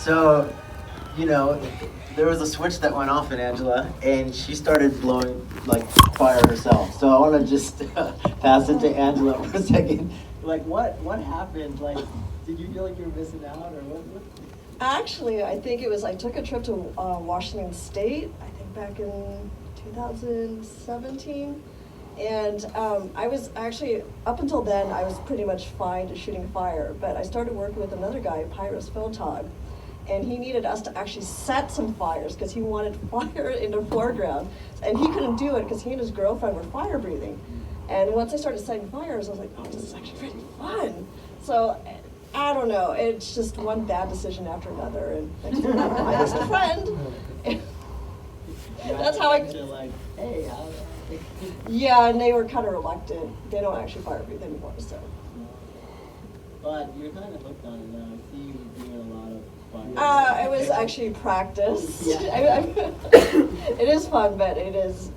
So, you know, there was a switch that went off in Angela, and she started blowing like fire herself. So I want to just pass it to Angela for a second. Like, what happened? Like, did you feel like you were missing out, or what? Actually, I think it was, I took a trip to Washington State, I think back in 2017. And I was actually, up until then, I was pretty much fine to shooting fire. But I started working with another guy, Pyrus Photog, and he needed us to actually set some fires because he wanted fire in the foreground. And he couldn't do it because he and his girlfriend were fire breathing. And once I started setting fires, I was like, oh, this is actually really fun. So, I don't know, it's just one bad decision after another. And next thing you know, I lost a friend. That's how I... Like, hey, how... Yeah, and they were kind of reluctant. They don't actually fire breathe anymore, so. But you're kind of hooked on it now. I see you doing a lot of fire. It was actually practice. Yeah. It is fun, but it has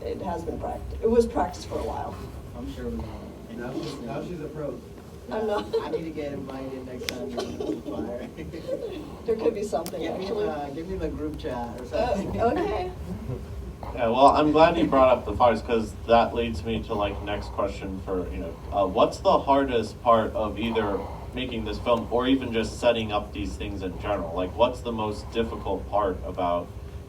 been practice. It was practice for a while. I'm sure we will. Now she's a pro. I'm not. I need to get invited next time you do fire. There could be something, actually. Give me the group chat or something. Okay. Yeah, well, I'm glad you brought up the fires because that leads me to like next question for, what's the hardest part of either making this film or even just setting up these things in general? Like, what's the most difficult part about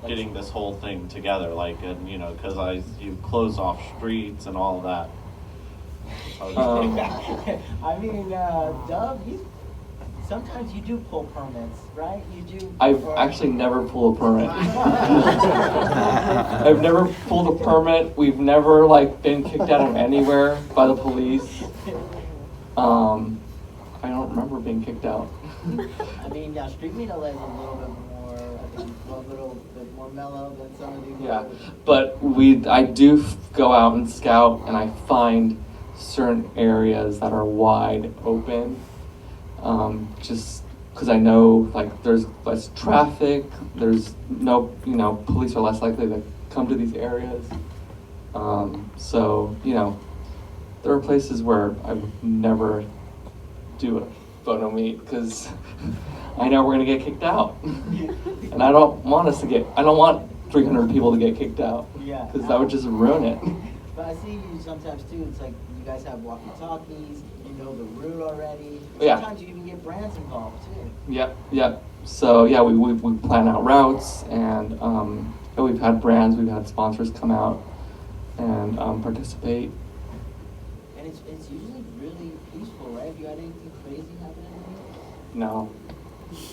getting this whole thing together? Like, and because you close off streets and all of that. I mean, Dub, sometimes you do pull permits, right? You do. I've actually never pulled a permit. I've never pulled a permit. We've never been kicked out of anywhere by the police. I don't remember being kicked out. I mean, yeah, Street Meet LA is a little bit more, I think, a little bit more mellow than some of these. Yeah, but I do go out and scout, and I find certain areas that are wide open. Just because I know there's less traffic, there's no, police are less likely to come to these areas. So, there are places where I would never do a photo meet because I know we're gonna get kicked out. And I don't want 300 people to get kicked out. Yeah. Because that would just ruin it. But I see you sometimes too, it's like you guys have walkie-talkies, you know the route already. Yeah. Sometimes you even get brands involved too. Yep. So yeah, we plan out routes, and we've had brands, we've had sponsors come out and participate. And it's usually really peaceful, right? Have you had anything crazy happen in No.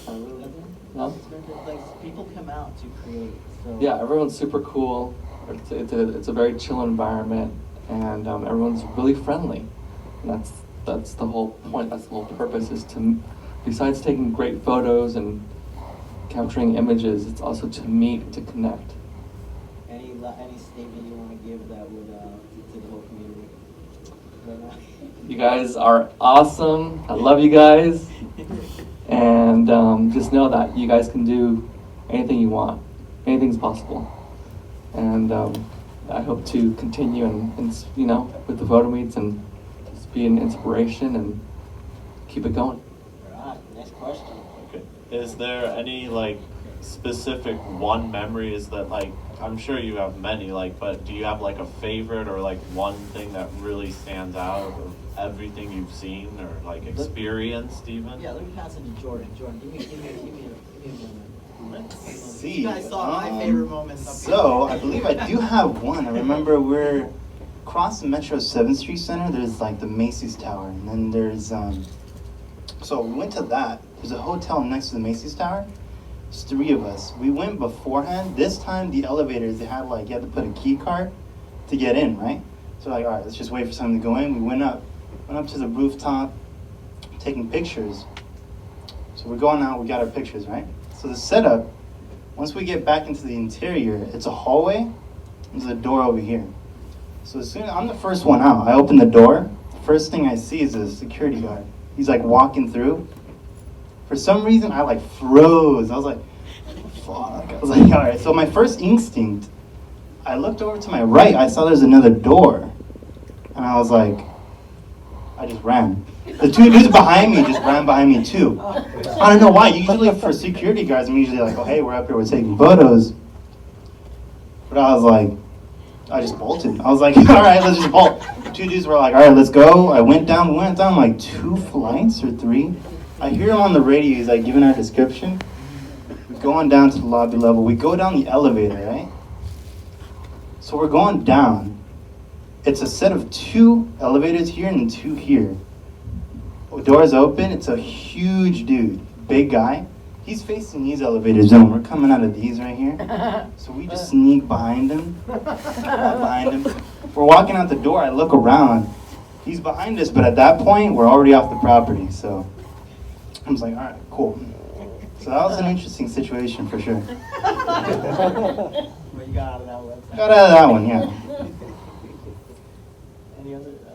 Nothing? No. Like people come out to create. So. Yeah, everyone's super cool. It's a very chill environment, and everyone's really friendly. And that's the whole point. That's the whole purpose, is to, besides taking great photos and capturing images, it's also to meet, to connect. Any statement you want to give that would to the whole community? You guys are awesome. I love you guys, and just know that you guys can do anything you want. Anything's possible. And I hope to continue and with the photo meets and just be an inspiration and keep it going. All right, next question. Okay. Is there any specific one memory? Is that I'm sure you have many, but do you have a favorite or one thing that really stands out of everything you've seen or experienced even? Yeah, let me pass it to Jordan. Jordan, give me a moment. Let's see. You guys saw my favorite moments. So, I believe I do have one. I remember we're across the Metro 7th Street Center. There's the Macy's Tower. And then there's, so we went to that. There's a hotel next to the Macy's Tower. There's 3 of us. We went beforehand. This time, the elevators, they had you had to put a key card to get in, right? So all right, let's just wait for someone to go in. We went up to the rooftop, taking pictures. So we're going out, we got our pictures, right? So the setup, once we get back into the interior, it's a hallway, and there's a door over here. So as soon as I'm the first one out, I open the door. The first thing I see is a security guard. He's walking through. For some reason, I froze. I was like, fuck. I was like, all right. So my first instinct, I looked over to my right. I saw there's another door. And I was like, I just ran. The two dudes behind me just ran behind me too. I don't know why. Usually for security guards, I'm usually like, oh hey, we're up here, we're taking photos. But I was like, I just bolted. I was like, all right, let's just bolt. Two dudes were like, all right, let's go. I went down like 2 flights or 3. I hear him on the radio, he's like giving our description. We're going down to the lobby level. We go down the elevator, right? So we're going down. It's a set of 2 elevators here and 2 here. Doors open, it's a huge dude, big guy. He's facing these elevators and we're coming out of these right here. So we just sneak behind him. We're walking out the door, I look around. He's behind us, but at that point, we're already off the property. So I was like, all right, cool. So that was an interesting situation for sure. But you got out of that one. Got out of that one, yeah. Any other questions?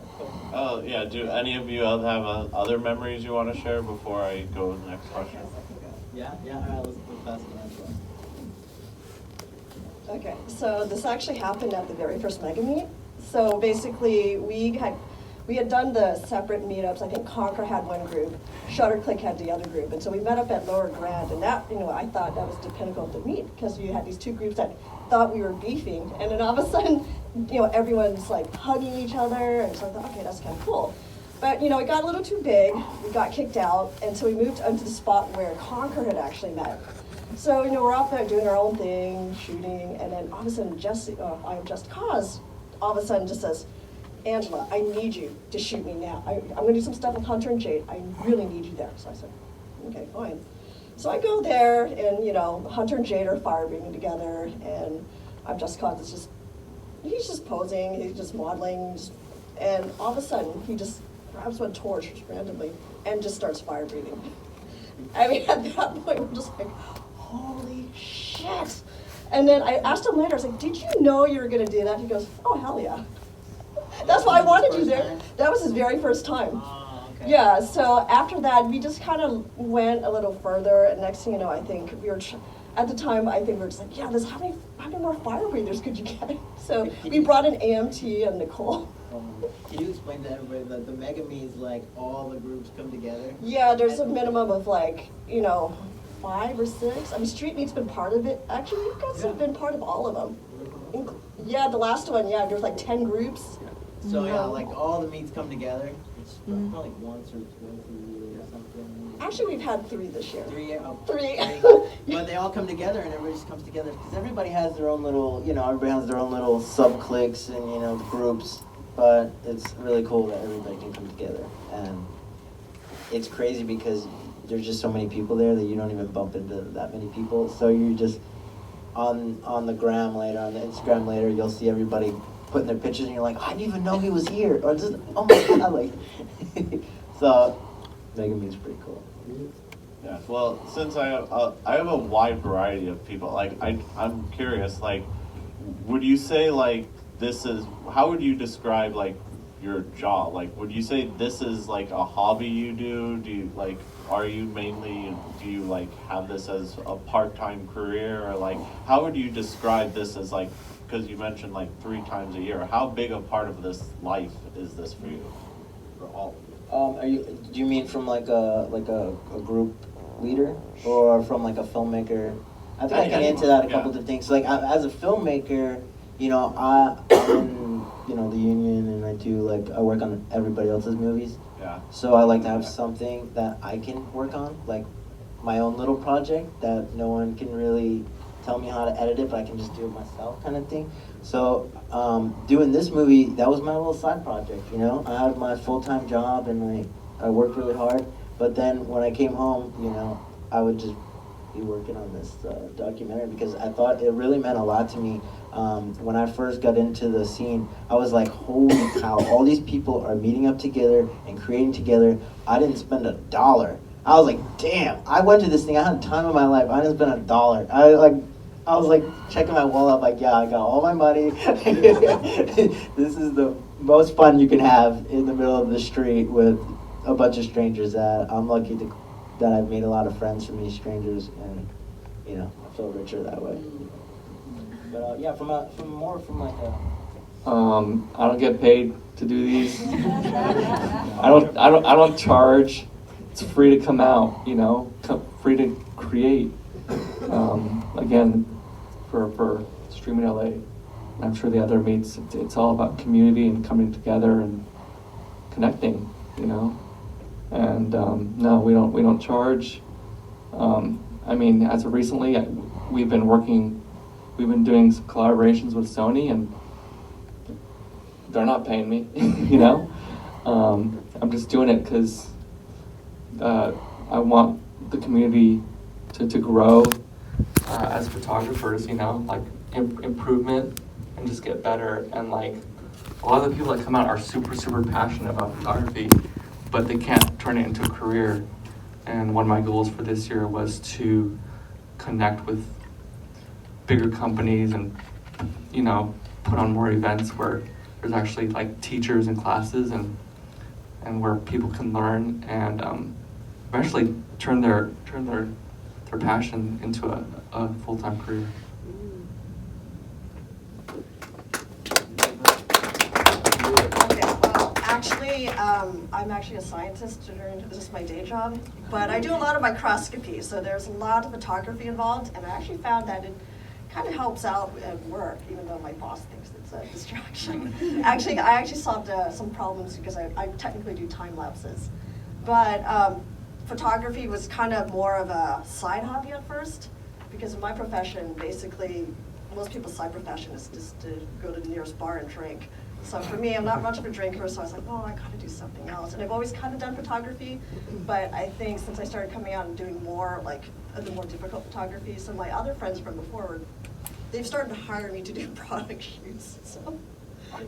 Oh, yeah, do any of you have other memories you want to share before I go to the next question? Yeah, all right, let's pass it on. Okay, so this actually happened at the very first Mega Meet. So basically, we had done the separate meetups. I think Conquer had one group, Shutterclick had the other group, and so we met up at Lower Grand, and that, I thought that was the pinnacle of the meet, because you had these 2 groups that thought we were beefing, and then all of a sudden, everyone's like hugging each other, and so I thought, okay, that's kind of cool. But, it got a little too big, we got kicked out, and so we moved onto the spot where Conquer had actually met. So, we're out there doing our own thing, shooting, and then all of a sudden, I am Just Cause, all of a sudden just says, Angela, I need you to shoot me now. I'm going to do some stuff with Hunter and Jade. I really need you there. So I said, okay, fine. So I go there, and, Hunter and Jade are fire breathing together, and I'm Just Cause he's just posing, he's just modeling, and all of a sudden, he just grabs one torch randomly and just starts fire breathing. I mean, at that point, we're just like, holy shit. And then I asked him later, I was like, did you know you were going to do that? He goes, oh, hell yeah. That's why I wanted you there. That was his very first time. Oh, okay. Yeah, so after that, we just kind of went a little further, and next thing you know, I think we were, at the time, I think we were just like, yeah, how many more fire breathers could you get? So we brought in AMT and Nicole. Can you explain to everybody that the Mega means like all the groups come together? Yeah, there's a minimum of like, 5 or 6. I mean, Street Meet's been part of it. Actually, you guys have been part of all of them. Yeah, the last one, there was like 10 groups. So yeah, like all the meets come together. It's probably like once or twice a year or something. Actually, we've had 3 this year. 3, oh, 3. But they all come together and everybody just comes together because everybody has their own little, everybody has their own little sub cliques and the groups. But it's really cool that everybody can come together, and it's crazy because there's just so many people there that you don't even bump into that many people. So you're just on the gram later, on the Instagram later, you'll see everybody putting their pictures, and you're like, I didn't even know he was here, or just, oh my god, like. So Mega Meet's pretty cool. Yeah. Well, since I have a wide variety of people, like I'm curious, like, would you say like how would you describe like your job? Like, would you say this is like a hobby you do? Do you like, do you like have this as a part-time career, or like, how would you describe this as like, because you mentioned like 3 times a year, how big a part of this life is this for you? For all of you? Do you mean from like a group leader, or from like a filmmaker? I think I can answer that a couple different things. So, like as a filmmaker, I'm in the union, and I work on everybody else's movies. Yeah. So I like to have something that I can work on, like my own little project that no one can really tell me how to edit it, but I can just do it myself, kind of thing. So doing this movie, that was my little side project. I had my full-time job, and I worked really hard. But then when I came home, I would just be working on this documentary because I thought it really meant a lot to me. When I first got into the scene, I was like, holy cow, all these people are meeting up together and creating together. I didn't spend $1. I was like, damn, I went to this thing, I had time of my life, I didn't spend $1. I was like checking my wallet, like, yeah, I got all my money. This is the most fun you can have in the middle of the street with a bunch of strangers. That I'm lucky that I've made a lot of friends from these strangers, and I feel richer that way. But yeah, from like a I don't get paid to do these. I don't charge. It's free to come out, you know, free to create. Again, for Streaming LA, I'm sure the other meets. It's all about community and coming together and connecting, you know. And no, we don't charge. I mean, as of recently, we've been doing some collaborations with Sony, and they're not paying me, you know. I'm just doing it because I want the community to grow as photographers, you know, like improvement and just get better. And like a lot of the people that come out are super passionate about photography, but they can't turn it into a career. And one of my goals for this year was to connect with bigger companies and, you know, put on more events where there's actually like teachers and classes and where people can learn and eventually turn their passion into a full-time career. I'm actually a scientist. This is my day job, but I do a lot of microscopy, so there's a lot of photography involved, and I actually found that it kind of helps out at work, even though my boss thinks it's a distraction. I actually solved some problems because I technically do time lapses, but photography was kind of more of a side hobby at first, because in my profession, basically, most people's side profession is just to go to the nearest bar and drink. So for me, I'm not much of a drinker, so I was like, oh, I gotta do something else. And I've always kind of done photography, but I think since I started coming out and doing more, like, the more difficult photography, so my other friends from before, they've started to hire me to do product shoots. So,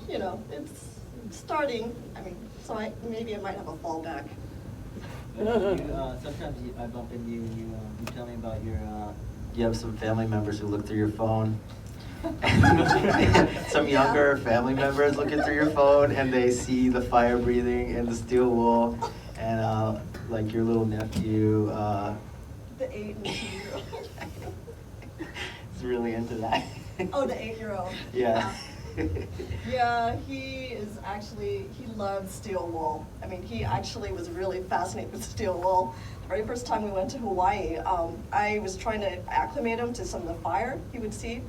you know, it's starting. I mean, so maybe I might have a fallback. Sometimes I bump into you and you tell me about you have some family members who look through your phone. Some younger family members looking through your phone and they see the fire breathing and the steel wool and like your little nephew. The 8 and 2-year-old. He's really into that. Oh, the 8-year-old. Yeah. Yeah, he loves steel wool. I mean, he actually was really fascinated with steel wool. The very first time we went to Hawaii, I was trying to acclimate him to some of the fire he would see.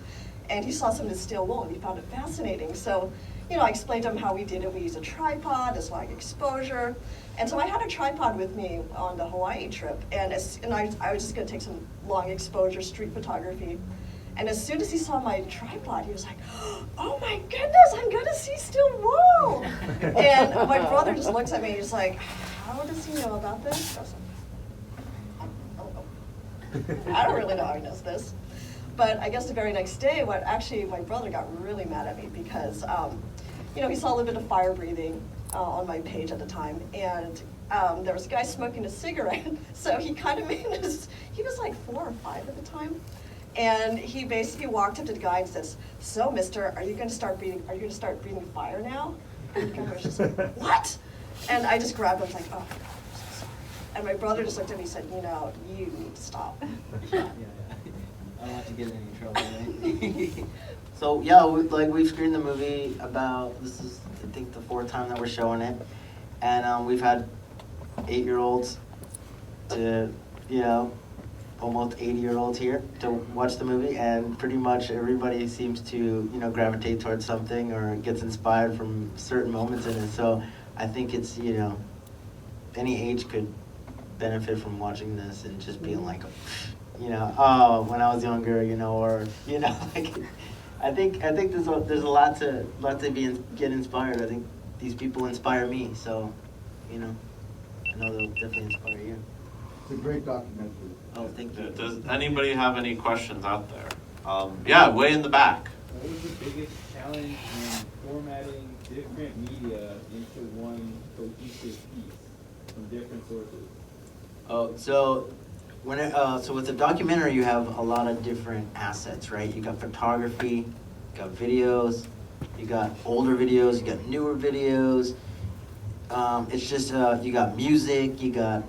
And he saw some of the steel wool and he found it fascinating. So, you know, I explained to him how we did it. We used a tripod as like exposure. And so I had a tripod with me on the Hawaii trip. And I was just gonna take some long exposure street photography. And as soon as he saw my tripod, he was like, oh my goodness, I'm gonna see steel wool. And my brother just looks at me and he's like, how does he know about this? I was like, I don't really know how he knows this. But I guess the very next day, my brother got really mad at me because, you know, he saw a little bit of fire breathing on my page at the time, and there was a guy smoking a cigarette. So he kind of made this. He was like 4 or 5 at the time, and he basically walked up to the guy and says, "So, Mister, are you going to start breathing? Are you going to start breathing fire now?" And the guy was just like, "What?" And I just grabbed him, I was like, "Oh, I'm so sorry." And my brother just looked at me and said, "You know, you need to stop." Yeah. I don't have to get in any trouble, right? So yeah, we've screened the movie this is I think the 4th time that we're showing it, and we've had 8-year-olds to, you know, almost 80-year-olds here to watch the movie, and pretty much everybody seems to, you know, gravitate towards something or gets inspired from certain moments in it. So I think it's, you know, any age could benefit from watching this and just being like, you know, oh, when I was younger, you know, or, you know, like, I think there's a lot to get inspired. I think these people inspire me, so, you know, I know they'll definitely inspire you. It's a great documentary. Oh, thank you. Does anybody have any questions out there? Yeah, way in the back. What was the biggest challenge in formatting different media into one cohesive piece from different sources? Oh, so so with the documentary, you have a lot of different assets, right? You got photography, you got videos, you got older videos, you got newer videos. It's just you got music, you got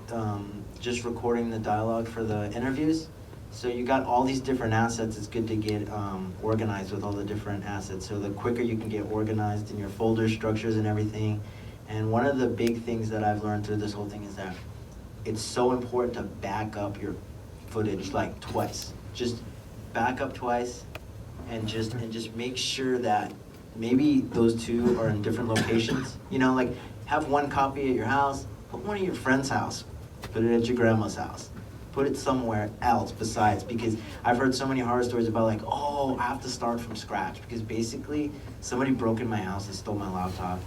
just recording the dialogue for the interviews. So you got all these different assets. It's good to get organized with all the different assets. So the quicker you can get organized in your folder structures and everything. And one of the big things that I've learned through this whole thing is that it's so important to back up your footage like twice. Just back up twice and just make sure that maybe those two are in different locations. You know, like have one copy at your house, put one at your friend's house, put it at your grandma's house. Put it somewhere else besides, because I've heard so many horror stories about like, oh, I have to start from scratch because basically somebody broke in my house and stole my laptop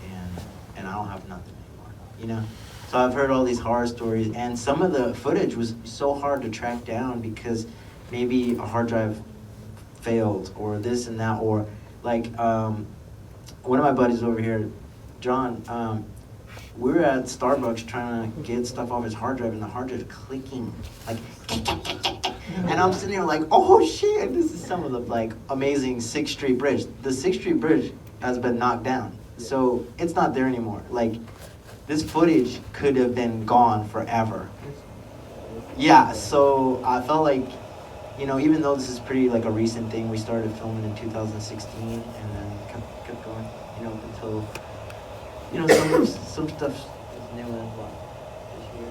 and I don't have nothing anymore, you know? So I've heard all these horror stories, and some of the footage was so hard to track down because maybe a hard drive failed or this and that, or like one of my buddies over here, John, we were at Starbucks trying to get stuff off his hard drive, and the hard drive clicking, like, and I'm sitting there like, oh shit, this is some of the like amazing 6th Street Bridge. The 6th Street Bridge has been knocked down, so it's not there anymore. Like, this footage could have been gone forever. Yeah, so I felt like, you know, even though this is pretty like a recent thing, we started filming in 2016, and then kept going, you know, until. You know, some stuff is new in what, this year,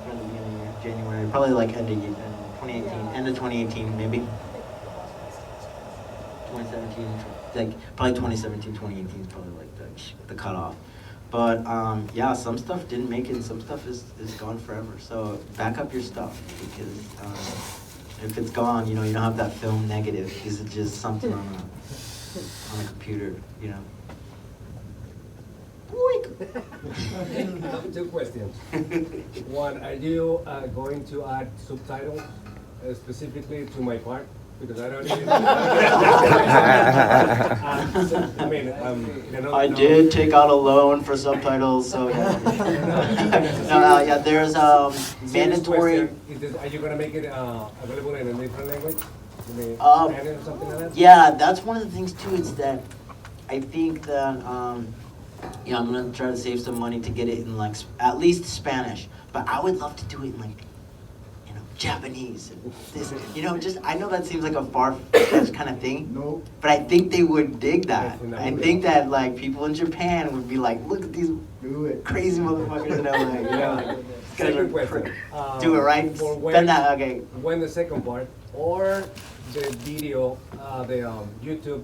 around the beginning of the year, January, probably like end of 2018, end of 2018 maybe. 2017, like probably 2017, 2018 is probably like the cutoff. But yeah, some stuff didn't make it, and some stuff is gone forever. So back up your stuff, because if it's gone, you know, you don't have that film negative, because it's just something on a computer, you know. Two questions. One, are you going to add subtitles specifically to my part? Because I don't even. I mean, I did take out a loan for subtitles, so yeah. No, yeah, there's mandatory. Are you gonna make it available in a different language? Spanish or something like that? Yeah, that's one of the things too. Is that I think that you know, I'm gonna try to save some money to get it in like at least Spanish, but I would love to do it in like, you know, Japanese and this. You know, just I know that seems like a far-fetched kind of thing. No. But I think they would dig that. I think that like people in Japan would be like, look at these crazy motherfuckers in LA. You know, like, Second question. do it right. For Spend that. Okay. When the second part or the video, the YouTube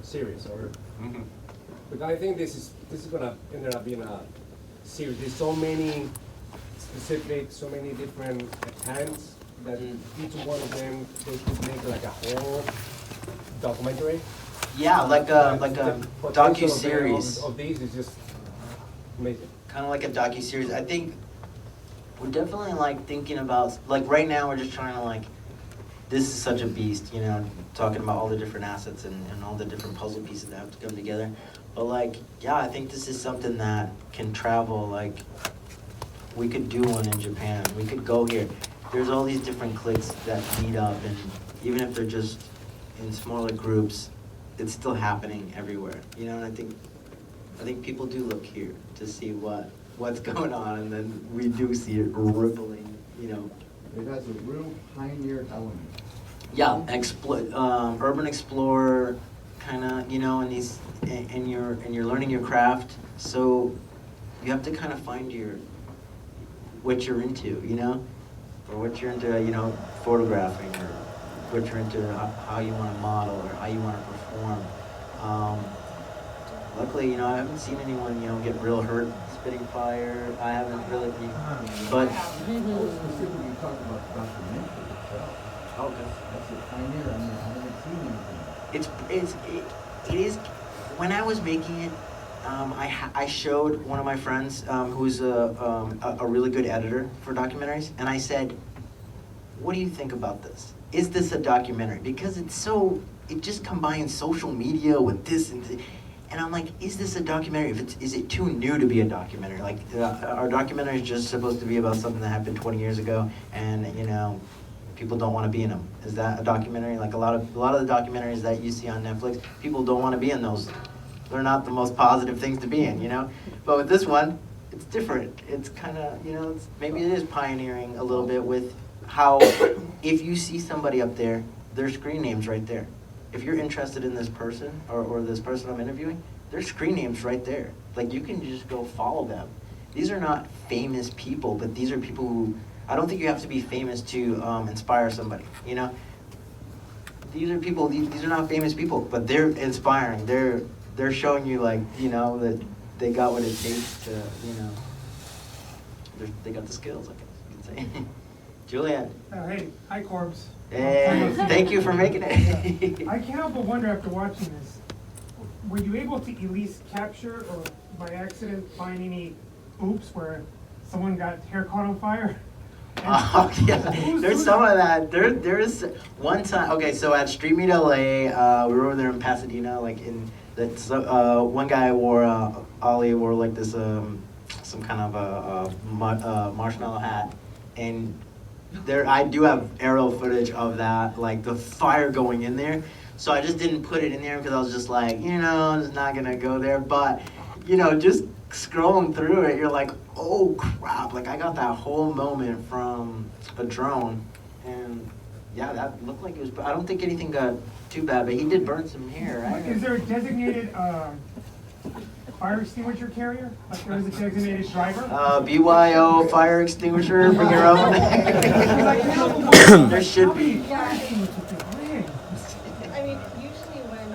series, or because I think this is gonna end up being a series. There's so many specific, so many different attempts that each one of them they could make like a whole documentary. Yeah, like a docu-series. Of these is just amazing. Kind of like a docu-series. I think we're definitely like thinking about, like right now we're just trying to like, this is such a beast, you know, talking about all the different assets and all the different puzzle pieces that have to come together. But like, yeah, I think this is something that can travel. Like, we could do one in Japan. We could go here. There's all these different cliques that meet up, and even if they're just in smaller groups, it's still happening everywhere. You know, and I think people do look here to see what's going on, and then we do see it rippling, you know. It has a real pioneer element. Yeah, urban explorer, kind of, you know, and you're learning your craft, so you have to kind of find what you're into, you know, or what you're into, you know, photographing, or what you're into, how you want to model, or how you want to perform. Luckily, you know, I haven't seen anyone, you know, get real hurt spitting fire. I haven't really, but. Specifically talking about the documentary itself. Okay. That's a pioneer. I mean, I haven't seen anything. It is. When I was making it, I showed one of my friends who's a really good editor for documentaries, and I said, "What do you think about this? Is this a documentary? Because it just combines social media with this and I'm like, is this a documentary? Is it too new to be a documentary? Like, are documentaries just supposed to be about something that happened 20 years ago, and you know, people don't want to be in them? Is that a documentary? Like a lot of the documentaries that you see on Netflix, people don't want to be in those. They're not the most positive things to be in, you know. But with this one, it's different. It's kind of, you know, maybe it is pioneering a little bit with how if you see somebody up there, their screen name's right there. If you're interested in this person or this person I'm interviewing, their screen name's right there. Like, you can just go follow them. These are not famous people, but these are people who, I don't think you have to be famous to inspire somebody, you know? These are people, these are not famous people, but they're inspiring. They're showing you, like, you know, that they got what it takes to, you know, they got the skills, I guess you could say. Julian. Hey, hi Corbs. Hey, thank you for making it. I can't help but wonder after watching this, were you able to at least capture or by accident find any oops where someone got hair caught on fire? Oh yeah, there's some of that. There is one time. Okay, so at Street Meet LA, we were over there in Pasadena. Like in that, one guy wore Ollie wore like this some kind of a marshmallow hat, and there I do have aerial footage of that, like the fire going in there. So I just didn't put it in there because I was just like, you know, I'm just not gonna go there. But you know, just scrolling through it, you're like, oh crap, like I got that whole moment from a drone, and yeah, that looked like it was, I don't think anything got too bad, but he did burn some hair, right? Is there a designated fire extinguisher carrier? Like there is a designated driver? BYO fire extinguisher, bring your own. There should be. I mean, usually when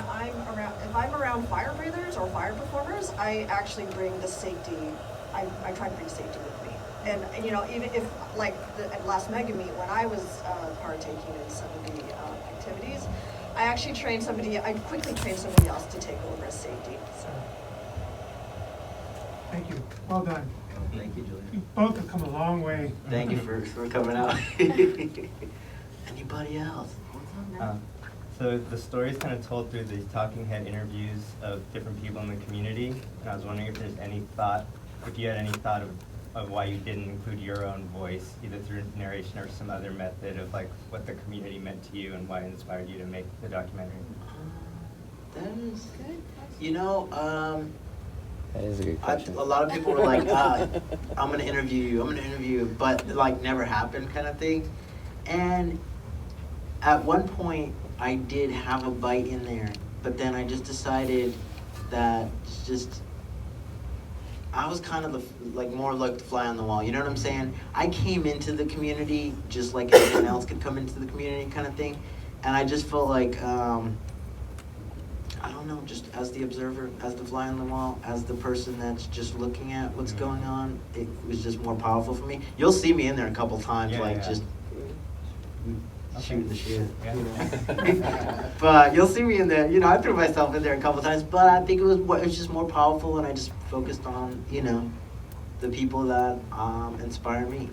if I'm around fire breathers or fire performers, I actually bring the safety, I try to bring safety with me. And, you know, even if, like, at last Mega Meet, when I was partaking in some of the activities, I actually I quickly trained somebody else to take over as safety, so. Thank you. Well done. Thank you, Julian. You both have come a long way. Thank you for coming out. Anybody else? So the story is kind of told through these talking head interviews of different people in the community, and I was wondering if there's any thought, if you had any thought of why you didn't include your own voice, either through narration or some other method of like what the community meant to you and why it inspired you to make the documentary. That is good. You know, that is a good question. A lot of people were like, I'm gonna interview you, but like never happened kind of thing. And at one point, I did have a bite in there, but then I just decided that I was kind of more like the fly on the wall, you know what I'm saying? I came into the community just like anyone else could come into the community kind of thing, and I just felt like, I don't know, just as the observer, as the fly on the wall, as the person that's just looking at what's going on, it was just more powerful for me. You'll see me in there a couple times, just shooting the shit. Yeah. You know? But you'll see me in there. You know, I threw myself in there a couple times, but I think it was just more powerful, and I just focused on, you know, the people that inspire me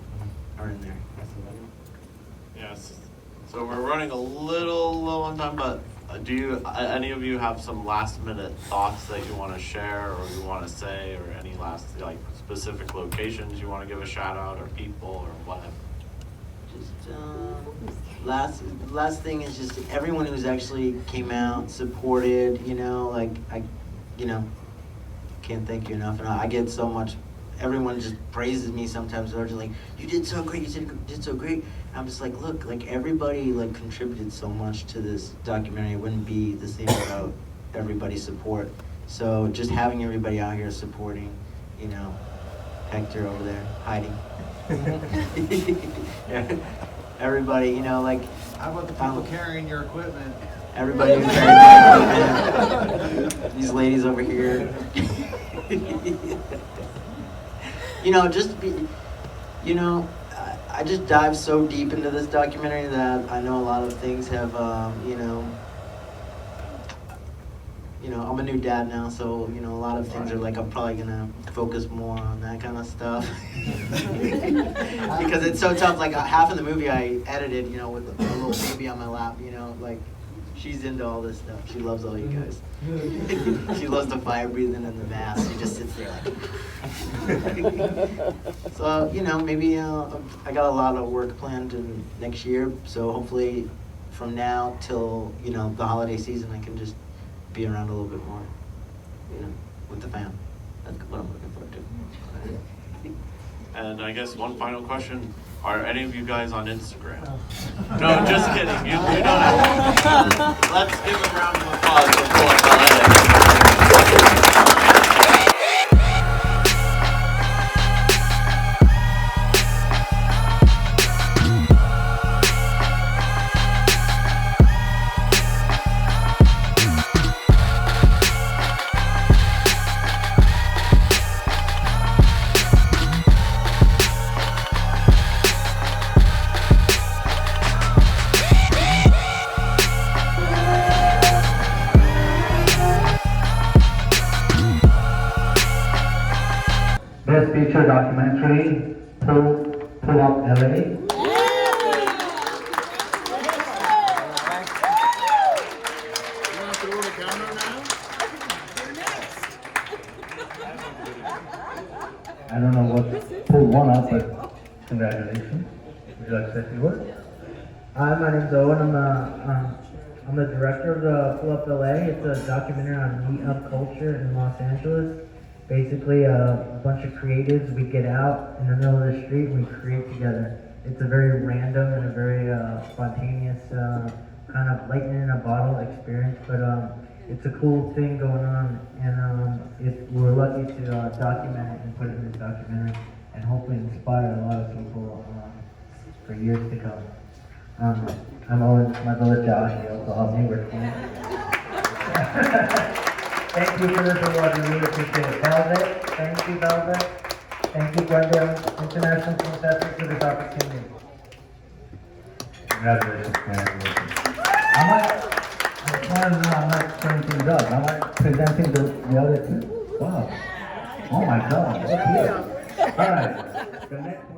are in there. Yes. So we're running a little low on time, but do any of you have some last minute thoughts that you want to share or you want to say, or any last specific locations you want to give a shout out, or people, or what? Last thing is just everyone who's actually came out, supported, you know, like can't thank you enough. And I get so much, everyone just praises me sometimes. They're just like, you did so great, you did so great. I'm just like, look, like everybody like contributed so much to this documentary. It wouldn't be the same without everybody's support. So just having everybody out here supporting, you know, Hector over there hiding. Everybody, you know, like. How about the people carrying your equipment? Everybody who's carrying my equipment. These ladies over here. You know, I just dive so deep into this documentary that I know a lot of things have, you know, I'm a new dad now, so, you know, a lot of things are like, I'm probably gonna focus more on that kind of stuff. Because it's so tough, like half of the movie I edited, you know, with a little baby on my lap, you know, like, she's into all this stuff. She loves all you guys. She loves the fire breathing and the mask. She just sits there like. So, you know, maybe I got a lot of work planned in next year, so hopefully from now till, you know, the holiday season, I can just be around a little bit more, you know, with the fam. That's what I'm looking forward to. And I guess one final question. Are any of you guys on Instagram? No, just kidding. You don't have to. Let's give a round of applause for Pull Up LA. Best Feature Documentary, Pull Up LA. I don't know what pull one up, but congratulations. Would you like to say a few words? Hi, my name's Owen. I'm the director of the Pull Up LA. It's a documentary on meetup culture in Los Angeles. Basically, a bunch of creatives, we get out in the middle of the street and we create together. It's a very random and a very spontaneous, kind of lightning in a bottle experience, but it's a cool thing going on, and we're lucky to document it and put it in this documentary and hopefully inspire a lot of people for years to come. I'm Owen, my brother Josh, he also helped me with it. Thank you for this award, we really appreciate it. Velvet, thank you, Velvet. Thank you, Glendale International Film Festival, for this opportunity. Congratulations, congratulations. I'm not turning things up. I'm not presenting the other two. Wow. Oh my God. All right. The next one.